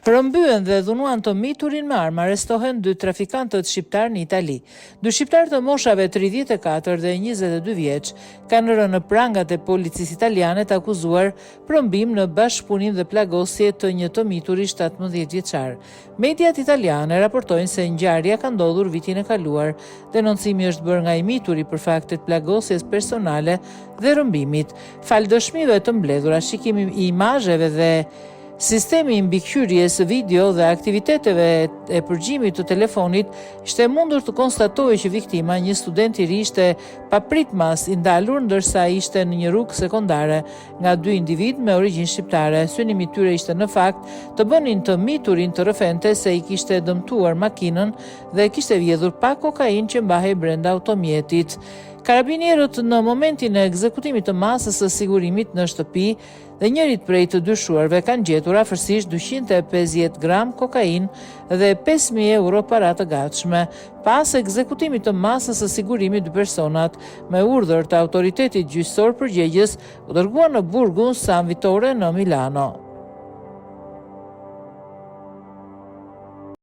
Rëmbyen dhe dhunuan të miturin me armë arrestohen 2 trafikantët shqiptar në Itali. 2 shqiptar të moshave 34 dhe 22 vjeç kanë rënë në prangat e policisë italiane të akuzuar rëmbim në bashkëpunim dhe plagosje të një të mituri 17 vjeçar. Mediat italiane raportojnë se ngjarja ka ndodhur vitin e kaluar. Denoncimi është bërë nga i mituri për faktet plagosjes personale dhe rëmbimit. Fal dëshmive të mbledhura, shikimi i imazheve dhe sistemi i mbikëqyrjes video dhe aktiviteteve e përgjimit të telefonit ishte mundur të konstatojë që viktima, një student i ri, ishte papritmas i ndalur ndërsa ishte në një rrugë sekondare nga 2 individ me origjinë shqiptare. Synimi i tyre ishte në fakt të bënin të miturin të rrëfente se i kishte dëmtuar makinën dhe kishte vjedhur pak kokainë që mbahej brenda automjetit. Karabinierët në momentin e ekzekutimit të masës së sigurimit në shtëpi dhe njërit prej të dyshuarve kanë gjetur afërsisht 250 gram kokainë dhe 5.000 euro para të gatshme. Pas ekzekutimit të masës së sigurimit, 2 personat me urdhër të autoritetit gjyqësor përgjegjës u dërguan në burgun San Vittore në Milano.